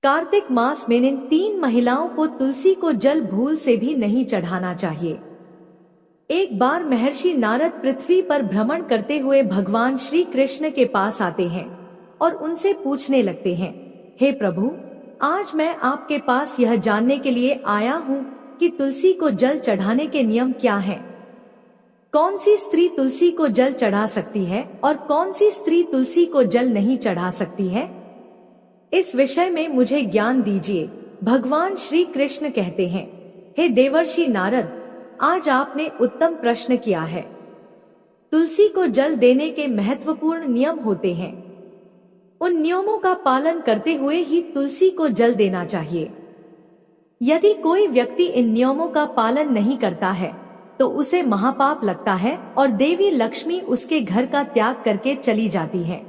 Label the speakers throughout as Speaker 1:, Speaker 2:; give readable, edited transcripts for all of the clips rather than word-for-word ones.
Speaker 1: कार्तिक मास में इन 3 महिलाओं को तुलसी को जल भूल से भी नहीं चढ़ाना चाहिए। एक बार महर्षि नारद पृथ्वी पर भ्रमण करते हुए भगवान श्री कृष्ण के पास आते हैं और उनसे पूछने लगते हैं, हे प्रभु, आज मैं आपके पास यह जानने के लिए आया हूँ कि तुलसी को जल चढ़ाने के नियम क्या हैं? कौन सी स्त्री तुलसी को जल चढ़ा सकती है और कौन सी स्त्री तुलसी को जल नहीं चढ़ा सकती है? इस विषय में मुझे ज्ञान दीजिए। भगवान श्री कृष्ण कहते हैं, हे देवर्षि नारद, आज आपने उत्तम प्रश्न किया है। तुलसी को जल देने के महत्वपूर्ण नियम होते हैं। उन नियमों का पालन करते हुए ही तुलसी को जल देना चाहिए। यदि कोई व्यक्ति इन नियमों का पालन नहीं करता है तो उसे महापाप लगता है और देवी लक्ष्मी उसके घर का त्याग करके चली जाती है।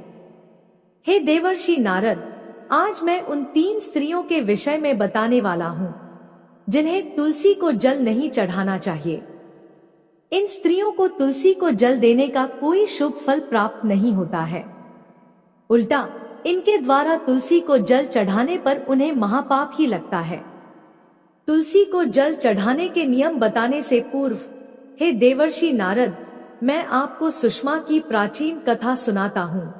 Speaker 1: हे देवर्षि नारद, आज मैं उन 3 स्त्रियों के विषय में बताने वाला हूँ जिन्हें तुलसी को जल नहीं चढ़ाना चाहिए। इन स्त्रियों को तुलसी को जल देने का कोई शुभ फल प्राप्त नहीं होता है। उल्टा इनके द्वारा तुलसी को जल चढ़ाने पर उन्हें महापाप ही लगता है। तुलसी को जल चढ़ाने के नियम बताने से पूर्व, हे देवर्षि नारद, मैं आपको सुषमा की प्राचीन कथा सुनाता हूँ,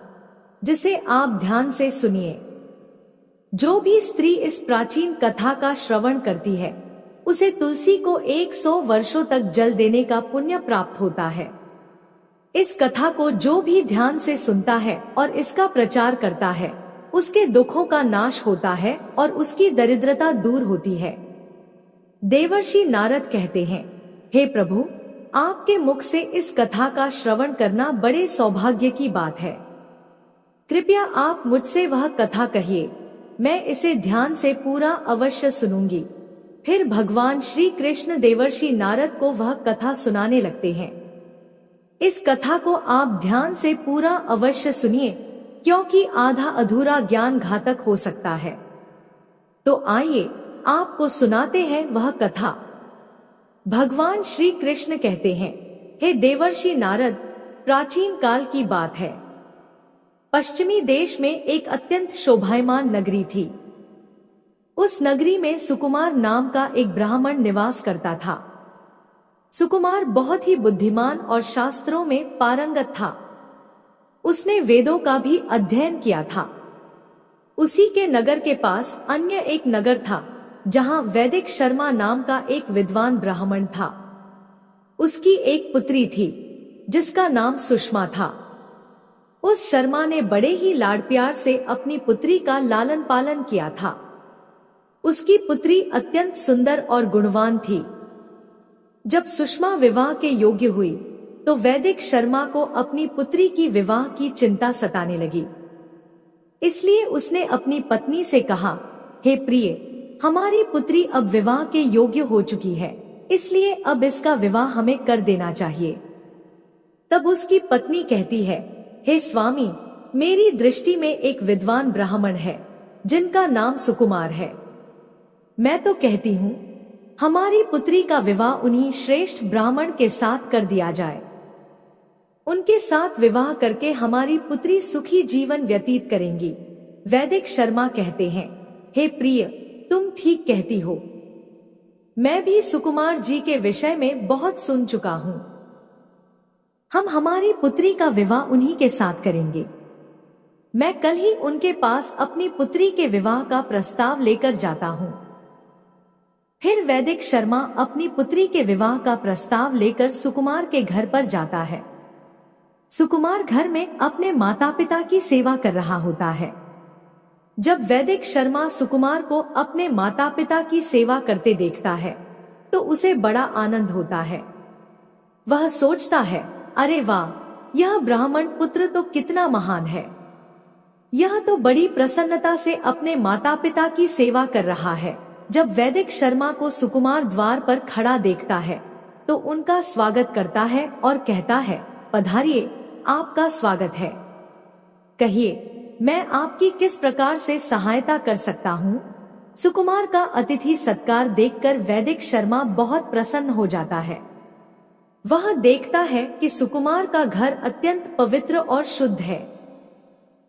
Speaker 1: जिसे आप ध्यान से सुनिए। जो भी स्त्री इस प्राचीन कथा का श्रवण करती है उसे तुलसी को 100 वर्षों तक जल देने का पुण्य प्राप्त होता है। इस कथा को जो भी ध्यान से सुनता है और इसका प्रचार करता है उसके दुखों का नाश होता है और उसकी दरिद्रता दूर होती है। देवर्षि नारद कहते हैं, हे प्रभु, आपके मुख से इस कथा का श्रवण करना बड़े सौभाग्य की बात है। कृपया आप मुझसे वह कथा कहिए, मैं इसे ध्यान से पूरा अवश्य सुनूंगी। फिर भगवान श्री कृष्ण देवर्षि नारद को वह कथा सुनाने लगते हैं। इस कथा को आप ध्यान से पूरा अवश्य सुनिए, क्योंकि आधा अधूरा ज्ञान घातक हो सकता है। तो आइए आपको सुनाते हैं वह कथा। भगवान श्री कृष्ण कहते हैं, हे देवर्षि नारद, प्राचीन काल की बात है। पश्चिमी देश में एक अत्यंत शोभायमान नगरी थी। उस नगरी में सुकुमार नाम का एक ब्राह्मण निवास करता था। सुकुमार बहुत ही बुद्धिमान और शास्त्रों में पारंगत था। उसने वेदों का भी अध्ययन किया था। उसी के नगर के पास अन्य एक नगर था जहां वैदिक शर्मा नाम का एक विद्वान ब्राह्मण था। उसकी एक पुत्री थी जिसका नाम सुषमा था। उस शर्मा ने बड़े ही लाड प्यार से अपनी पुत्री का लालन पालन किया था। उसकी पुत्री अत्यंत सुंदर और गुणवान थी। जब सुषमा विवाह के योग्य हुई तो वैदिक शर्मा को अपनी पुत्री की विवाह की चिंता सताने लगी। इसलिए उसने अपनी पत्नी से कहा, हे प्रिय, हमारी पुत्री अब विवाह के योग्य हो चुकी है, इसलिए अब इसका विवाह हमें कर देना चाहिए। तब उसकी पत्नी कहती है, हे स्वामी, मेरी दृष्टि में एक विद्वान ब्राह्मण है जिनका नाम सुकुमार है। मैं तो कहती हूँ हमारी पुत्री का विवाह उन्हीं श्रेष्ठ ब्राह्मण के साथ कर दिया जाए। उनके साथ विवाह करके हमारी पुत्री सुखी जीवन व्यतीत करेंगी। वैदिक शर्मा कहते हैं, हे प्रिय, तुम ठीक कहती हो। मैं भी सुकुमार जी के विषय में बहुत सुन चुका हूँ। हम हमारी पुत्री का विवाह उन्हीं के साथ करेंगे। मैं कल ही उनके पास अपनी पुत्री के विवाह का प्रस्ताव लेकर जाता हूँ। फिर वैदिक शर्मा अपनी पुत्री के विवाह का प्रस्ताव लेकर सुकुमार के घर पर जाता है। सुकुमार घर में अपने माता पिता की सेवा कर रहा होता है। जब वैदिक शर्मा सुकुमार को अपने माता पिता की सेवा करते देखता है तो उसे बड़ा आनंद होता है। वह सोचता है, अरे वाह, यह ब्राह्मण पुत्र तो कितना महान है। यह तो बड़ी प्रसन्नता से अपने माता पिता की सेवा कर रहा है। जब वैदिक शर्मा को सुकुमार द्वार पर खड़ा देखता है तो उनका स्वागत करता है और कहता है, पधारिए, आपका स्वागत है। कहिए, मैं आपकी किस प्रकार से सहायता कर सकता हूँ? सुकुमार का अतिथि सत्कार देखकर वैदिक शर्मा बहुत प्रसन्न हो जाता है। वह देखता है कि सुकुमार का घर अत्यंत पवित्र और शुद्ध है।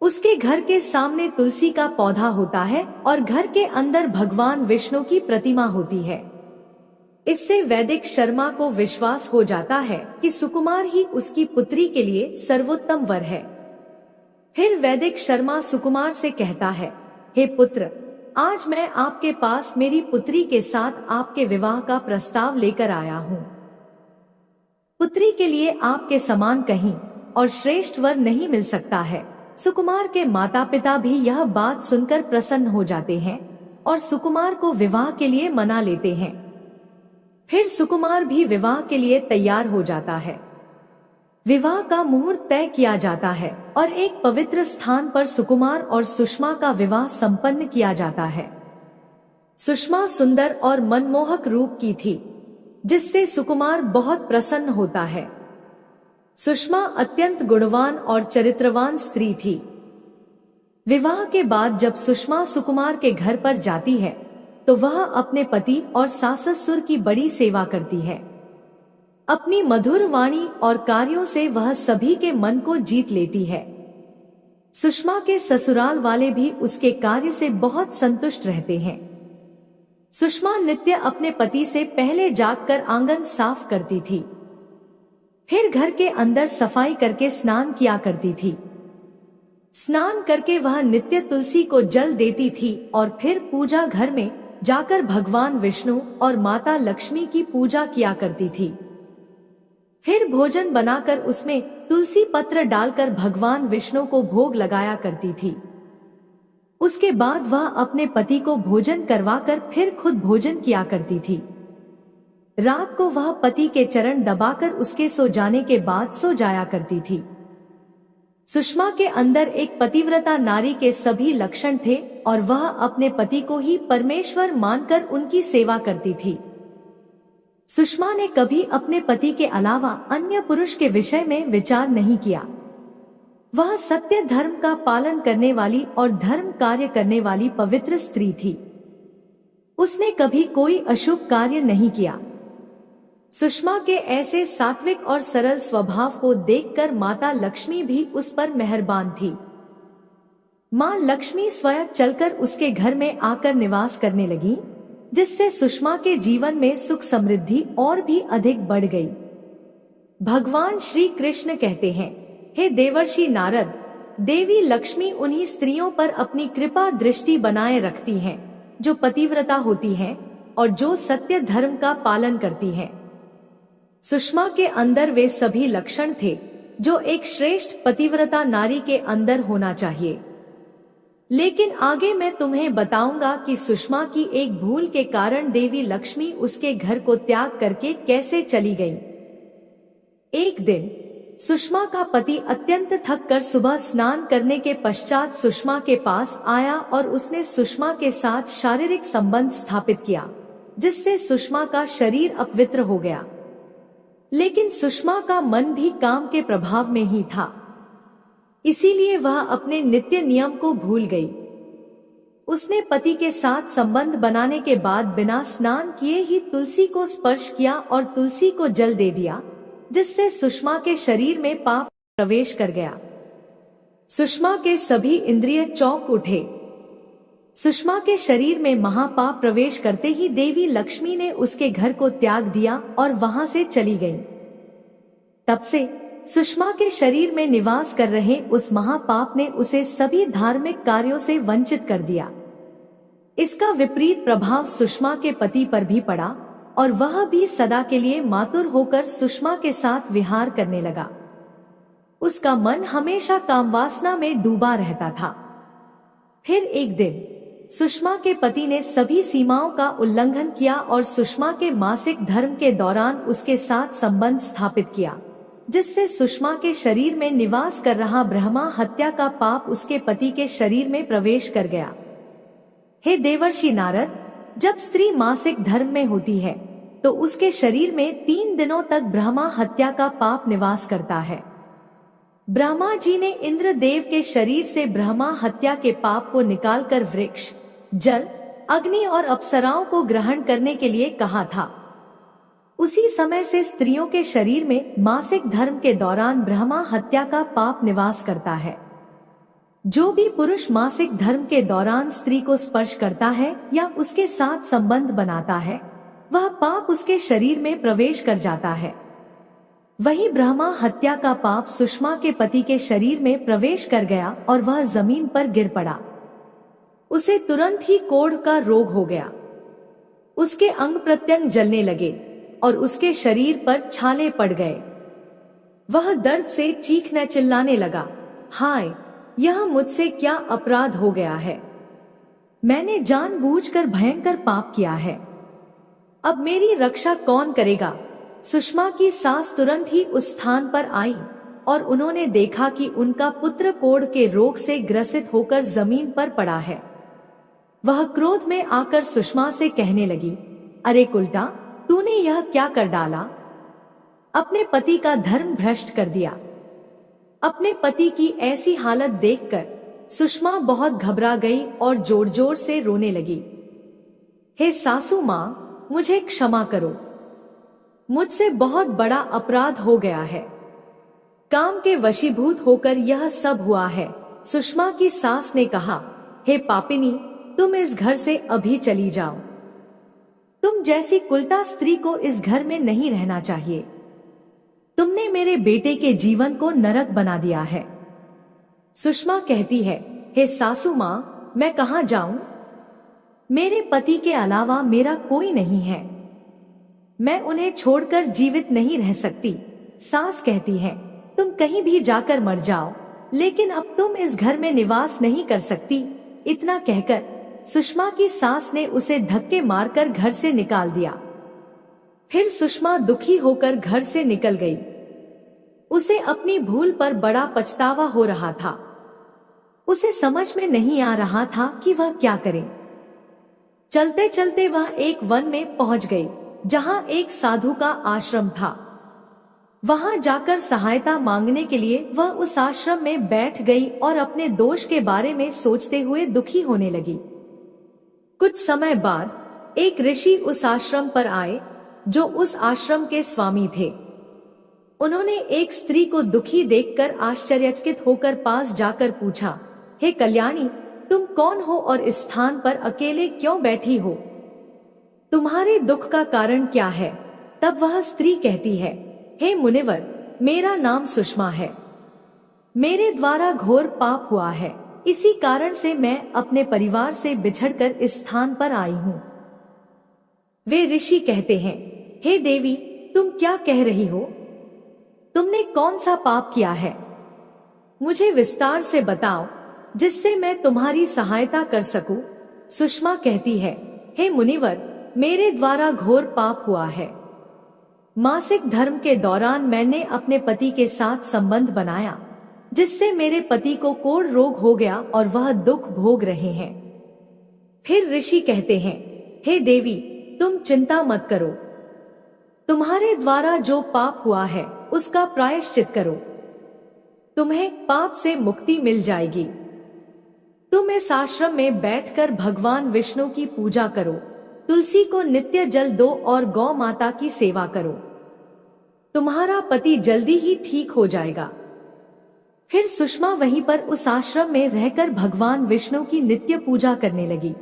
Speaker 1: उसके घर के सामने तुलसी का पौधा होता है और घर के अंदर भगवान विष्णु की प्रतिमा होती है। इससे वैदिक शर्मा को विश्वास हो जाता है कि सुकुमार ही उसकी पुत्री के लिए सर्वोत्तम वर है। फिर वैदिक शर्मा सुकुमार से कहता है, हे पुत्र, आज मैं आपके पास मेरी पुत्री के साथ आपके विवाह का प्रस्ताव लेकर आया हूँ। पुत्री के लिए आपके समान कहीं और श्रेष्ठ वर नहीं मिल सकता है। सुकुमार के माता पिता भी यह बात सुनकर प्रसन्न हो जाते हैं और सुकुमार को विवाह के लिए मना लेते हैं। फिर सुकुमार भी विवाह के लिए तैयार हो जाता है। विवाह का मुहूर्त तय किया जाता है और एक पवित्र स्थान पर सुकुमार और सुषमा का विवाह संपन्न किया जाता है। सुषमा सुंदर और मनमोहक रूप की थी, जिससे सुकुमार बहुत प्रसन्न होता है। सुषमा अत्यंत गुणवान और चरित्रवान स्त्री थी। विवाह के बाद जब सुषमा सुकुमार के घर पर जाती है तो वह अपने पति और सास ससुर की बड़ी सेवा करती है। अपनी मधुर वाणी और कार्यों से वह सभी के मन को जीत लेती है। सुषमा के ससुराल वाले भी उसके कार्य से बहुत संतुष्ट रहते हैं। सुषमा नित्य अपने पति से पहले जागकर आंगन साफ करती थी, फिर घर के अंदर सफाई करके स्नान किया करती थी। स्नान करके वह नित्य तुलसी को जल देती थी और फिर पूजा घर में जाकर भगवान विष्णु और माता लक्ष्मी की पूजा किया करती थी। फिर भोजन बनाकर उसमें तुलसी पत्र डालकर भगवान विष्णु को भोग लगाया करती थी। उसके बाद वह अपने पति को भोजन करवाकर फिर खुद भोजन किया करती थी। रात को वह पति के चरण दबाकर उसके सो जाने के बाद सो जाया करती थी। सुषमा के अंदर एक पतिव्रता नारी के सभी लक्षण थे और वह अपने पति को ही परमेश्वर मानकर उनकी सेवा करती थी। सुषमा ने कभी अपने पति के अलावा अन्य पुरुष के विषय में विचार नहीं किया। वह सत्य धर्म का पालन करने वाली और धर्म कार्य करने वाली पवित्र स्त्री थी। उसने कभी कोई अशुभ कार्य नहीं किया। सुषमा के ऐसे सात्विक और सरल स्वभाव को देखकर माता लक्ष्मी भी उस पर मेहरबान थी। मां लक्ष्मी स्वयं चलकर उसके घर में आकर निवास करने लगी, जिससे सुषमा के जीवन में सुख समृद्धि और भी अधिक बढ़ गई। भगवान श्री कृष्ण कहते हैं, हे देवर्षि नारद, देवी लक्ष्मी उन्हीं स्त्रियों पर अपनी कृपा दृष्टि बनाए रखती हैं, जो पतिव्रता होती हैं और जो सत्य धर्म का पालन करती हैं। सुषमा के अंदर वे सभी लक्षण थे जो एक श्रेष्ठ पतिव्रता नारी के अंदर होना चाहिए। लेकिन आगे मैं तुम्हें बताऊंगा कि सुषमा की एक भूल के कारण देवी लक्ष्मी उसके घर को त्याग करके कैसे चली गई। एक दिन सुषमा का पति अत्यंत थक कर सुबह स्नान करने के पश्चात सुषमा के पास आया और उसने सुषमा के साथ शारीरिक संबंध स्थापित किया, जिससे सुषमा का शरीर अपवित्र हो गया। लेकिन सुषमा का मन भी काम के प्रभाव में ही था, इसीलिए वह अपने नित्य नियम को भूल गई। उसने पति के साथ संबंध बनाने के बाद बिना स्नान किए ही तुलसी को स्पर्श किया और तुलसी को जल दे दिया, जिससे सुषमा के शरीर में पाप प्रवेश कर गया। सुषमा के सभी इंद्रिय चौंक उठे। सुषमा के शरीर में महापाप प्रवेश करते ही देवी लक्ष्मी ने उसके घर को त्याग दिया और वहां से चली गई। तब से सुषमा के शरीर में निवास कर रहे उस महापाप ने उसे सभी धार्मिक कार्यों से वंचित कर दिया। इसका विपरीत प्रभाव सुषमा के पति पर भी पड़ा और वह भी सदा के लिए मातुर होकर सुषमा के साथ विहार करने लगा। उसका मन हमेशा कामवासना में डूबा रहता था। फिर एक दिन सुषमा के पति ने सभी सीमाओं का उल्लंघन किया और सुषमा के मासिक धर्म के दौरान उसके साथ संबंध स्थापित किया, जिससे सुषमा के शरीर में निवास कर रहा ब्रह्मा हत्या का पाप उसके पति के शरीर में प्रवेश कर गया। हे देवर्षि नारद, जब स्त्री मासिक धर्म में होती है तो उसके शरीर में 3 दिनों तक ब्रह्मा हत्या का पाप निवास करता है। ब्रह्मा जी ने इंद्र देव के शरीर से ब्रह्मा हत्या के पाप को निकालकर वृक्ष, जल, अग्नि और अप्सराओं को ग्रहण करने के लिए कहा था। उसी समय से स्त्रियों के शरीर में मासिक धर्म के दौरान ब्रह्मा हत्या का पाप निवास करता है। जो भी पुरुष मासिक धर्म के दौरान स्त्री को स्पर्श करता है या उसके साथ संबंध बनाता है, वह पाप उसके शरीर में प्रवेश कर जाता है। वही ब्रह्मा हत्या का पाप सुषमा के पति के शरीर में प्रवेश कर गया और वह जमीन पर गिर पड़ा। उसे तुरंत ही कोढ़ का रोग हो गया। उसके अंग प्रत्यंग जलने लगे और उसके शरीर पर छाले पड़ गए। वह दर्द से चीखने चिल्लाने लगा, हाय, यह मुझसे क्या अपराध हो गया है। मैंने जानबूझकर भयंकर पाप किया है। अब मेरी रक्षा कौन करेगा। सुषमा की सास तुरंत ही उस स्थान पर आई और उन्होंने देखा कि उनका पुत्र कोढ़ के रोग से ग्रसित होकर जमीन पर पड़ा है। वह क्रोध में आकर सुषमा से कहने लगी, अरे कुलटा, तूने यह क्या कर डाला। अपने पति का धर्म भ्रष्ट कर दिया। अपने पति की ऐसी हालत देखकर सुषमा बहुत घबरा गई और जोर जोर से रोने लगी। हे सासू माँ, मुझे क्षमा करो, मुझसे बहुत बड़ा अपराध हो गया है। काम के वशीभूत होकर यह सब हुआ है। सुषमा की सास ने कहा, हे पापिनी, तुम इस घर से अभी चली जाओ। तुम जैसी कुलटा स्त्री को इस घर में नहीं रहना चाहिए। तुमने मेरे बेटे के जीवन को नरक बना दिया है। सुषमा कहती है, हे सासू माँ, मैं कहाँ जाऊं? मेरे पति के अलावा मेरा कोई नहीं है। मैं उन्हें छोड़कर जीवित नहीं रह सकती। सास कहती है, तुम कहीं भी जाकर मर जाओ, लेकिन अब तुम इस घर में निवास नहीं कर सकती। इतना कहकर सुषमा की सास ने उसे धक्के मारकर घर से निकाल दिया। फिर सुषमा दुखी होकर घर से निकल गई। उसे अपनी भूल पर बड़ा पछतावा हो रहा था। उसे समझ में नहीं आ रहा था कि वह क्या करे। चलते चलते वह एक वन में पहुंच गई, जहां एक साधु का आश्रम था। वहां जाकर सहायता मांगने के लिए वह उस आश्रम में बैठ गई और अपने दोष के बारे में सोचते हुए दुखी होने लगी। कुछ समय बाद एक ऋषि उस आश्रम पर आए, जो उस आश्रम के स्वामी थे। उन्होंने एक स्त्री को दुखी देखकर आश्चर्यचकित होकर पास जाकर पूछा, हे कल्याणी, तुम कौन हो और इस स्थान पर अकेले क्यों बैठी हो? तुम्हारे दुख का कारण क्या है? तब वह स्त्री कहती है, हे मुनिवर, मेरा नाम सुषमा है। मेरे द्वारा घोर पाप हुआ है, इसी कारण से मैं अपने परिवार से बिछड़कर इस स्थान पर आई हूँ। वे ऋषि कहते हैं, हे देवी, तुम क्या कह रही हो? तुमने कौन सा पाप किया है? मुझे विस्तार से बताओ, जिससे मैं तुम्हारी सहायता कर सकूं। सुषमा कहती है, हे मुनिवर, मेरे द्वारा घोर पाप हुआ है। मासिक धर्म के दौरान मैंने अपने पति के साथ संबंध बनाया, जिससे मेरे पति को कोढ़ रोग हो गया और वह दुख भोग रहे हैं। फिर ऋषि कहते हैं, हे देवी, तुम चिंता मत करो। तुम्हारे द्वारा जो पाप हुआ है उसका प्रायश्चित करो। तुम्हें पाप से मुक्ति मिल जाएगी। तुम इस आश्रम में बैठकर भगवान विष्णु की पूजा करो, तुलसी को नित्य जल दो और गौ माता की सेवा करो। तुम्हारा पति जल्दी ही ठीक हो जाएगा। फिर सुषमा वहीं पर उस आश्रम में रहकर भगवान विष्णु की नित्य पूजा करने लगी।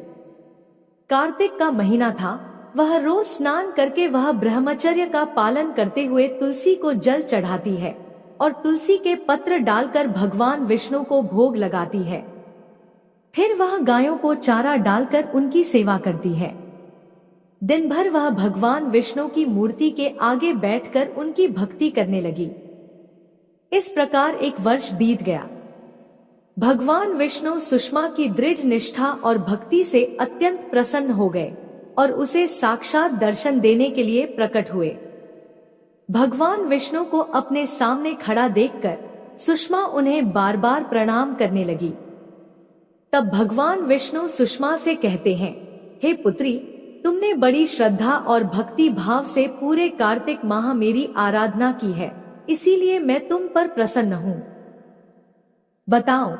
Speaker 1: कार्तिक का महीना था। वह रोज स्नान करके वह ब्रह्मचर्य का पालन करते हुए तुलसी को जल चढ़ाती है और तुलसी के पत्र डालकर भगवान विष्णु को भोग लगाती है। फिर वह गायों को चारा डालकर उनकी सेवा करती है। दिन भर वह भगवान विष्णु की मूर्ति के आगे बैठकर उनकी भक्ति करने लगी। इस प्रकार एक वर्ष बीत गया। भगवान विष्णु सुषमा की दृढ़ निष्ठा और भक्ति से अत्यंत प्रसन्न हो गए और उसे साक्षात दर्शन देने के लिए प्रकट हुए। भगवान विष्णु को अपने सामने खड़ा देखकर सुषमा उन्हें बार बार प्रणाम करने लगी। तब भगवान विष्णु सुषमा से कहते हैं, हे पुत्री, तुमने बड़ी श्रद्धा और भक्ति भाव से पूरे कार्तिक माह मेरी आराधना की है, इसीलिए मैं तुम पर प्रसन्न हूँ। बताओ,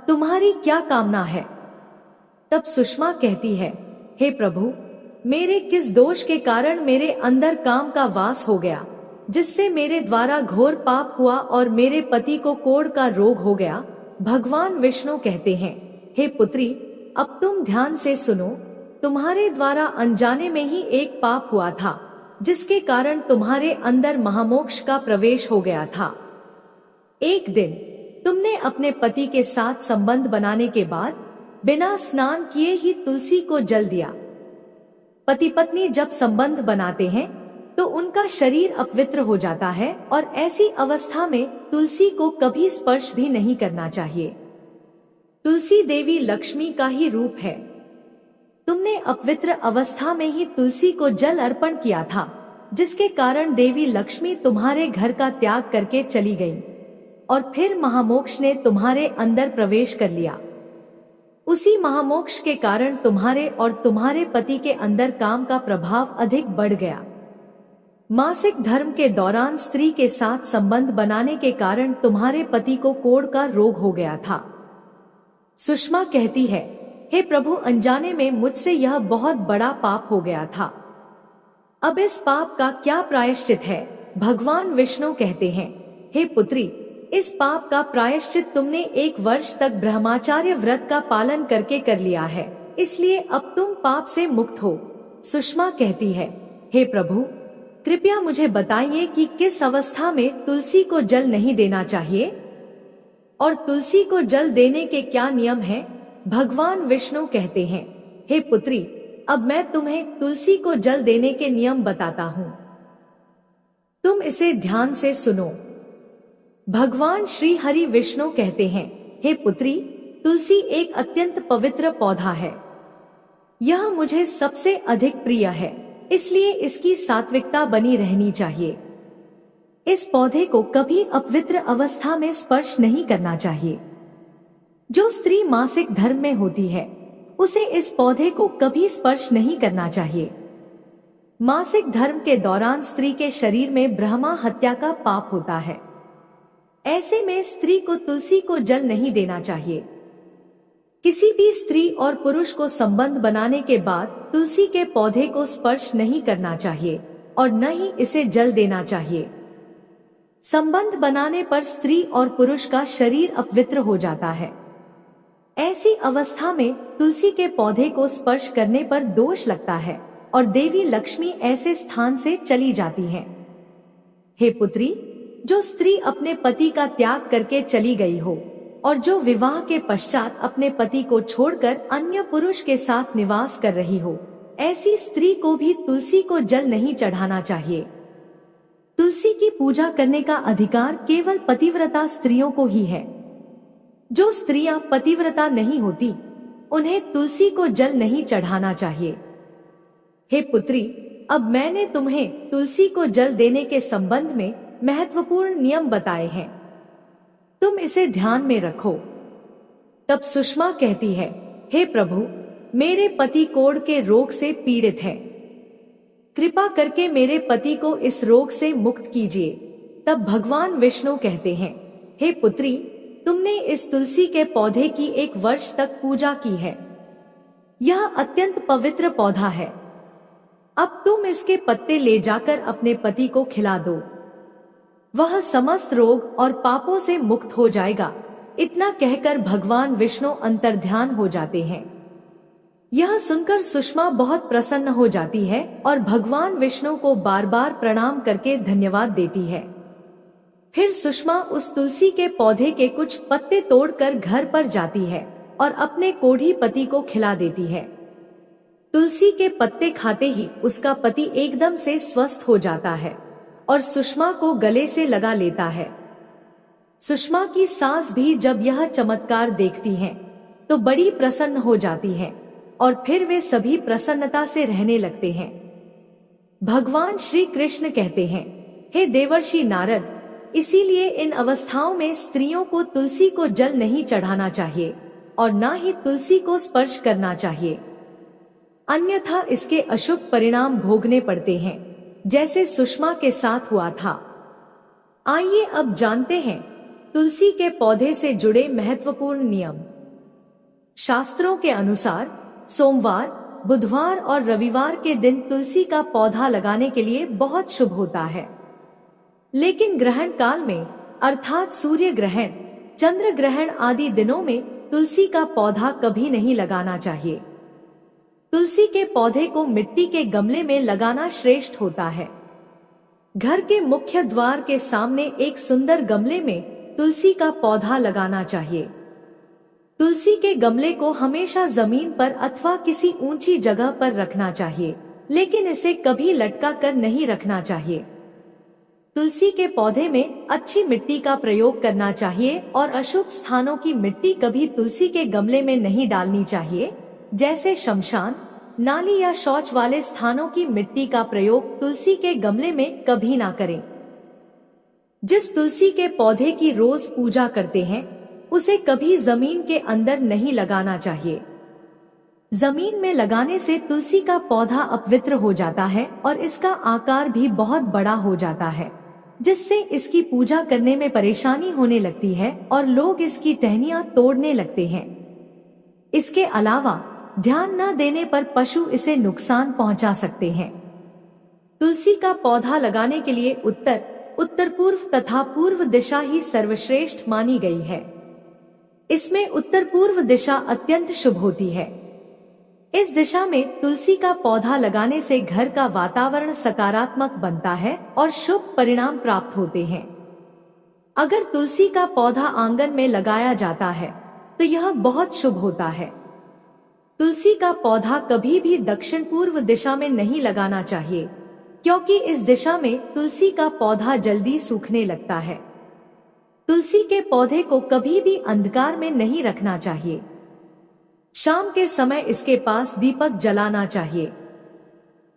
Speaker 1: तुम्हारी क्या कामना है? तब सुषमा कहती है, हे प्रभु, मेरे किस दोष के कारण मेरे अंदर काम का वास हो गया, जिससे मेरे द्वारा घोर पाप हुआ और मेरे पति को कोढ़ का रोग हो गया, भगवान विष्णु कहते हैं, हे पुत्री, अब तुम ध्यान से सुनो। तुम्हारे द्वारा अनजाने में ही एक पाप हुआ था, जिसके कारण तुम्हारे अंदर महामोक्ष का प्रवेश हो गया था। एक दिन तुमने अपने पति के साथ संबंध बनाने के बाद बिना स्नान किए ही तुलसी को जल दिया। पति पत्नी जब संबंध बनाते हैं तो उनका शरीर अपवित्र हो जाता है और ऐसी अवस्था में तुलसी को कभी स्पर्श भी नहीं करना चाहिए। तुलसी देवी लक्ष्मी का ही रूप है। तुमने अपवित्र अवस्था में ही तुलसी को जल अर्पण किया था, जिसके कारण देवी लक्ष्मी तुम्हारे घर का त्याग करके चली गई और फिर महामोक्ष ने तुम्हारे अंदर प्रवेश कर लिया। उसी महामोक्ष के कारण तुम्हारे और तुम्हारे पति के अंदर काम का प्रभाव अधिक बढ़ गया। मासिक धर्म के दौरान स्त्री के साथ संबंध बनाने के कारण तुम्हारे पति को कोढ़ का रोग हो गया था। सुषमा कहती है, हे प्रभु, अनजाने में मुझसे यह बहुत बड़ा पाप हो गया था। अब इस पाप का क्या प्रायश्चित है? भगवान विष्णु कहते हैं, हे पुत्री, इस पाप का प्रायश्चित तुमने 1 वर्ष तक ब्रह्मचार्य व्रत का पालन करके कर लिया है, इसलिए अब तुम पाप से मुक्त हो। सुषमा कहती है, हे प्रभु, कृपया मुझे बताइए कि किस अवस्था में तुलसी को जल नहीं देना चाहिए और तुलसी को जल देने के क्या नियम हैं? भगवान विष्णु कहते हैं, हे पुत्री, अब मैं तुम्हें तुलसी को जल देने के नियम बताता हूँ। तुम इसे ध्यान से सुनो। भगवान श्री हरि विष्णु कहते हैं, हे पुत्री, तुलसी एक अत्यंत पवित्र पौधा है। यह मुझे सबसे अधिक प्रिय है, इसलिए इसकी सात्विकता बनी रहनी चाहिए। इस पौधे को कभी अपवित्र अवस्था में स्पर्श नहीं करना चाहिए। जो स्त्री मासिक धर्म में होती है, उसे इस पौधे को कभी स्पर्श नहीं करना चाहिए। मासिक धर्म के दौरान स्त्री के शरीर में ब्रह्मा हत्या का पाप होता है। ऐसे में स्त्री को तुलसी को जल नहीं देना चाहिए। किसी भी स्त्री और पुरुष को संबंध बनाने के बाद तुलसी के पौधे को स्पर्श नहीं करना चाहिए और न ही इसे जल देना चाहिए। संबंध बनाने पर स्त्री और पुरुष का शरीर अपवित्र हो जाता है। ऐसी अवस्था में तुलसी के पौधे को स्पर्श करने पर दोष लगता है और देवी लक्ष्मी ऐसे स्थान से चली जाती है। हे पुत्री, जो स्त्री अपने पति का त्याग करके चली गई हो और जो विवाह के पश्चात अपने पति को छोड़कर अन्य पुरुष के साथ निवास कर रही हो, ऐसी स्त्री को भी तुलसी को जल नहीं चढ़ाना चाहिए। तुलसी की पूजा करने का अधिकार केवल पतिव्रता स्त्रियों को ही है। जो स्त्रियां पतिव्रता नहीं होती, उन्हें तुलसी को जल नहीं चढ़ाना चाहिए। हे पुत्री, अब मैंने तुम्हें तुलसी को जल देने के संबंध में महत्वपूर्ण नियम बताए हैं। तुम इसे ध्यान में रखो। तब सुषमा कहती है, हे प्रभु, मेरे पति कोढ़ के रोग से पीड़ित है। कृपा करके मेरे पति को इस रोग से मुक्त कीजिए। तब भगवान विष्णु कहते हैं, हे पुत्री, तुमने इस तुलसी के पौधे की 1 वर्ष तक पूजा की है। यह अत्यंत पवित्र पौधा है। अब तुम इसके पत्ते ले जाकर अपने पति को खिला दो। वह समस्त रोग और पापों से मुक्त हो जाएगा। इतना कहकर भगवान विष्णु अंतर्ध्यान हो जाते हैं। यह सुनकर सुषमा बहुत प्रसन्न हो जाती है और भगवान विष्णु को बार बार प्रणाम करके धन्यवाद देती है। फिर सुषमा उस तुलसी के पौधे के कुछ पत्ते तोड़कर घर पर जाती है और अपने कोढ़ी पति को खिला देती है। तुलसी के पत्ते खाते ही उसका पति एकदम से स्वस्थ हो जाता है और सुषमा को गले से लगा लेता है। सुषमा की सास भी जब यह चमत्कार देखती हैं, तो बड़ी प्रसन्न हो जाती हैं और फिर वे सभी प्रसन्नता से रहने लगते हैं। भगवान श्री कृष्ण कहते हैं, हे देवर्षि नारद, इसीलिए इन अवस्थाओं में स्त्रियों को तुलसी को जल नहीं चढ़ाना चाहिए और न ही तुलसी को स्पर्श करना चाहिए, अन्यथा इसके अशुभ परिणाम भोगने पड़ते हैं, जैसे सुषमा के साथ हुआ था। आइए अब जानते हैं तुलसी के पौधे से जुड़े महत्वपूर्ण नियम। शास्त्रों के अनुसार सोमवार, बुधवार और रविवार के दिन तुलसी का पौधा लगाने के लिए बहुत शुभ होता है। लेकिन ग्रहण काल में, अर्थात सूर्य ग्रहण, चंद्र ग्रहण आदि दिनों में तुलसी का पौधा कभी नहीं लगाना चाहिए। तुलसी के पौधे को मिट्टी के गमले में लगाना श्रेष्ठ होता है। घर के मुख्य द्वार के सामने एक सुंदर गमले में तुलसी का पौधा लगाना चाहिए। तुलसी के गमले को हमेशा जमीन पर अथवा किसी ऊंची जगह पर रखना चाहिए, लेकिन इसे कभी लटका कर नहीं रखना चाहिए। तुलसी के पौधे में अच्छी मिट्टी का प्रयोग करना चाहिए और अशुभ स्थानों की मिट्टी कभी तुलसी के गमले में नहीं डालनी चाहिए, जैसे शमशान, नाली या शौच वाले स्थानों की मिट्टी का प्रयोग तुलसी के गमले में कभी ना करें। जिस तुलसी के पौधे की रोज पूजा करते हैं उसे कभी जमीन के अंदर नहीं लगाना चाहिए। जमीन में लगाने से तुलसी का पौधा अपवित्र हो जाता है और इसका आकार भी बहुत बड़ा हो जाता है, जिससे इसकी पूजा करने में परेशानी होने लगती है और लोग इसकी टहनियां तोड़ने लगते हैं। इसके अलावा ध्यान न देने पर पशु इसे नुकसान पहुंचा सकते हैं। तुलसी का पौधा लगाने के लिए उत्तर पूर्व तथा पूर्व दिशा ही सर्वश्रेष्ठ मानी गई है। इसमें उत्तर पूर्व दिशा अत्यंत शुभ होती है। इस दिशा में तुलसी का पौधा लगाने से घर का वातावरण सकारात्मक बनता है और शुभ परिणाम प्राप्त होते हैं। अगर तुलसी का पौधा आंगन में लगाया जाता है तो यह बहुत शुभ होता है। तुलसी का पौधा कभी भी दक्षिण पूर्व दिशा में नहीं लगाना चाहिए, क्योंकि इस दिशा में तुलसी का पौधा जल्दी सूखने लगता है। तुलसी के पौधे को कभी भी अंधकार में नहीं रखना चाहिए। शाम के समय इसके पास दीपक जलाना चाहिए।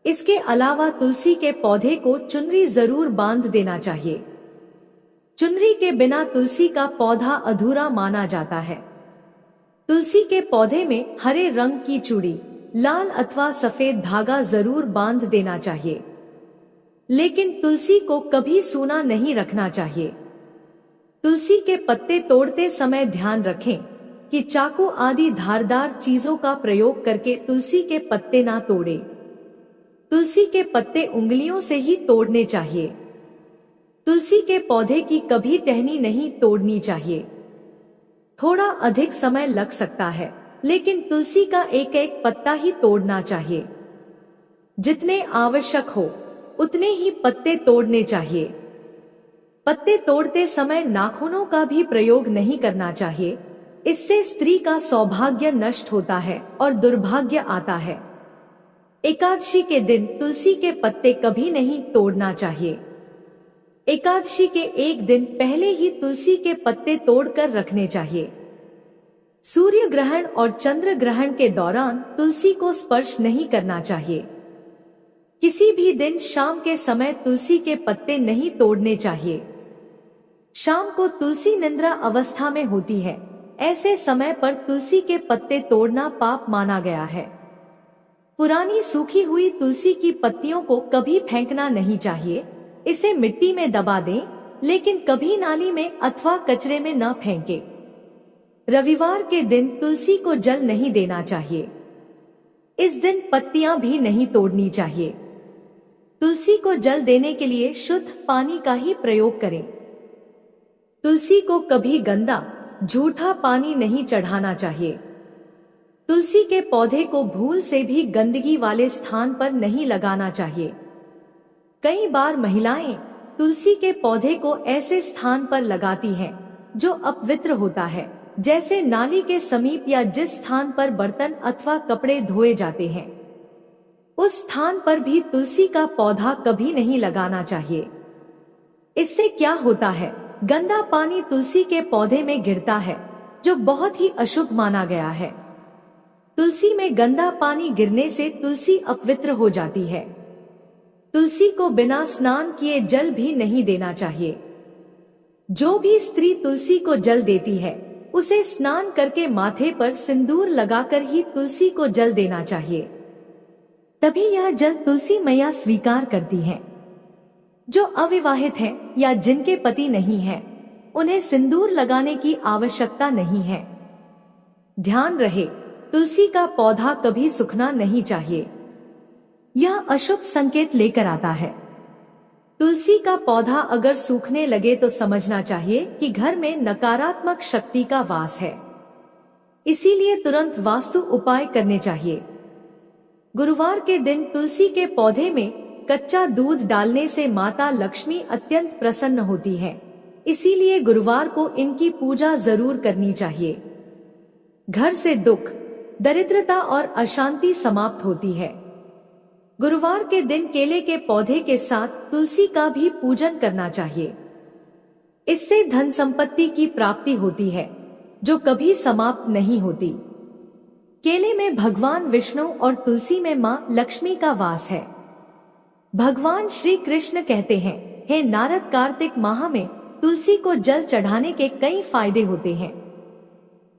Speaker 1: इसके अलावा तुलसी के पौधे को चुनरी जरूर बांध देना चाहिए। चुनरी के बिना तुलसी का पौधा अधूरा माना जाता है। तुलसी के पौधे में हरे रंग की चूड़ी, लाल अथवा सफेद धागा जरूर बांध देना चाहिए, लेकिन तुलसी को कभी सूना नहीं रखना चाहिए। तुलसी के पत्ते तोड़ते समय ध्यान रखें कि चाकू आदि धारदार चीजों का प्रयोग करके तुलसी के पत्ते ना तोड़े। तुलसी के पत्ते उंगलियों से ही तोड़ने चाहिए। तुलसी के पौधे की कभी टहनी नहीं तोड़नी चाहिए। थोड़ा अधिक समय लग सकता है, लेकिन तुलसी का एक एक पत्ता ही तोड़ना चाहिए। जितने आवश्यक हो उतने ही पत्ते तोड़ने चाहिए। पत्ते तोड़ते समय नाखूनों का भी प्रयोग नहीं करना चाहिए। इससे स्त्री का सौभाग्य नष्ट होता है और दुर्भाग्य आता है। एकादशी के दिन तुलसी के पत्ते कभी नहीं तोड़ना चाहिए। एकादशी के एक दिन पहले ही तुलसी के पत्ते तोड़कर रखने चाहिए। सूर्य ग्रहण और चंद्र ग्रहण के दौरान तुलसी को स्पर्श नहीं करना चाहिए। किसी भी दिन शाम के समय तुलसी के पत्ते नहीं तोड़ने चाहिए। शाम को तुलसी निद्रा अवस्था में होती है। ऐसे समय पर तुलसी के पत्ते तोड़ना पाप माना गया है। पुरानी सूखी हुई तुलसी की पत्तियों को कभी फेंकना नहीं चाहिए। इसे मिट्टी में दबा दें, लेकिन कभी नाली में अथवा कचरे में न फेंके। रविवार के दिन तुलसी को जल नहीं देना चाहिए। इस दिन पत्तियां भी नहीं तोड़नी चाहिए। तुलसी को जल देने के लिए शुद्ध पानी का ही प्रयोग करें। तुलसी को कभी गंदा, झूठा पानी नहीं चढ़ाना चाहिए। तुलसी के पौधे को भूल से भी गंदगी वाले स्थान पर नहीं लगाना चाहिए। कई बार महिलाएं तुलसी के पौधे को ऐसे स्थान पर लगाती हैं जो अपवित्र होता है, जैसे नाली के समीप या जिस स्थान पर बर्तन अथवा कपड़े धोए जाते हैं, उस स्थान पर भी तुलसी का पौधा कभी नहीं लगाना चाहिए। इससे क्या होता है, गंदा पानी तुलसी के पौधे में गिरता है, जो बहुत ही अशुभ माना गया है। तुलसी में गंदा पानी गिरने से तुलसी अपवित्र हो जाती है। तुलसी को बिना स्नान किए जल भी नहीं देना चाहिए। जो भी स्त्री तुलसी को जल देती है उसे स्नान करके माथे पर सिंदूर लगाकर ही तुलसी को जल देना चाहिए, तभी यह जल तुलसी मैया स्वीकार करती हैं। जो अविवाहित हैं या जिनके पति नहीं हैं, उन्हें सिंदूर लगाने की आवश्यकता नहीं है। ध्यान रहे, तुलसी का पौधा कभी सूखना नहीं चाहिए। यह अशुभ संकेत लेकर आता है। तुलसी का पौधा अगर सूखने लगे तो समझना चाहिए कि घर में नकारात्मक शक्ति का वास है, इसीलिए तुरंत वास्तु उपाय करने चाहिए। गुरुवार के दिन तुलसी के पौधे में कच्चा दूध डालने से माता लक्ष्मी अत्यंत प्रसन्न होती है, इसीलिए गुरुवार को इनकी पूजा जरूर करनी चाहिए। घर से दुख, दरिद्रता और अशांति समाप्त होती है। गुरुवार के दिन केले के पौधे के साथ तुलसी का भी पूजन करना चाहिए। इससे धन संपत्ति की प्राप्ति होती है, जो कभी समाप्त नहीं होती। केले में भगवान विष्णु और तुलसी में मां लक्ष्मी का वास है। भगवान श्री कृष्ण कहते हैं, हे नारद, कार्तिक माह में तुलसी को जल चढ़ाने के कई फायदे होते हैं।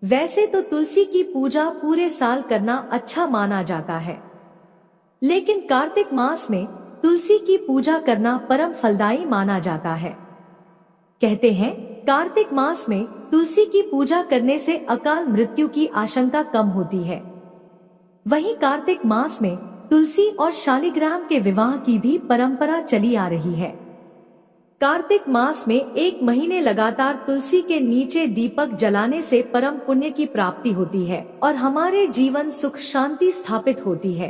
Speaker 1: वैसे तो तुलसी की पूजा पूरे साल करना अच्छा माना जाता है, लेकिन कार्तिक मास में तुलसी की पूजा करना परम फलदायी माना जाता है। कहते हैं, कार्तिक मास में तुलसी की पूजा करने से अकाल मृत्यु की आशंका कम होती है। वहीं कार्तिक मास में तुलसी और शालिग्राम के विवाह की भी परंपरा चली आ रही है। कार्तिक मास में 1 महीने लगातार तुलसी के नीचे दीपक जलाने से परम पुण्य की प्राप्ति होती है और हमारे जीवन सुख शांति स्थापित होती है।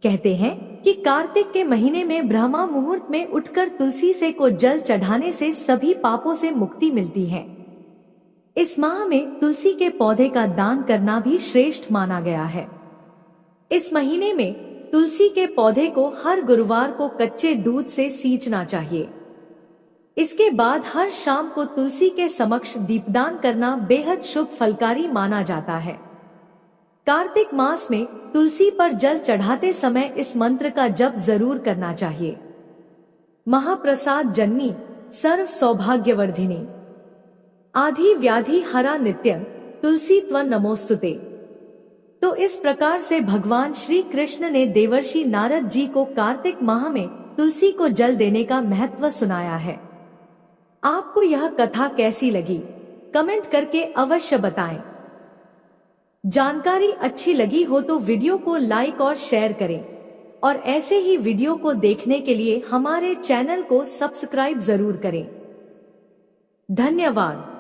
Speaker 1: कहते हैं कि कार्तिक के महीने में ब्रह्मा मुहूर्त में उठकर तुलसी से को जल चढ़ाने से सभी पापों से मुक्ति मिलती है। इस माह में तुलसी के पौधे का दान करना भी श्रेष्ठ माना गया है। इस महीने में तुलसी के पौधे को हर गुरुवार को कच्चे दूध से सींचना चाहिए। इसके बाद हर शाम को तुलसी के समक्ष दीपदान करना बेहद शुभ फलकारी माना जाता है। कार्तिक मास में तुलसी पर जल चढ़ाते समय इस मंत्र का जप जरूर करना चाहिए। महाप्रसाद जननी सर्व सौभाग्यवर्धिनी आधि व्याधि हरा नित्यं तुलसी त्वं नमोस्तुते। तो इस प्रकार से भगवान श्री कृष्ण ने देवर्षि नारद जी को कार्तिक माह में तुलसी को जल देने का महत्व सुनाया है। आपको यह कथा कैसी लगी, कमेंट करके अवश्य बताएं। जानकारी अच्छी लगी हो तो वीडियो को लाइक और शेयर करें और ऐसे ही वीडियो को देखने के लिए हमारे चैनल को सब्सक्राइब जरूर करें। धन्यवाद।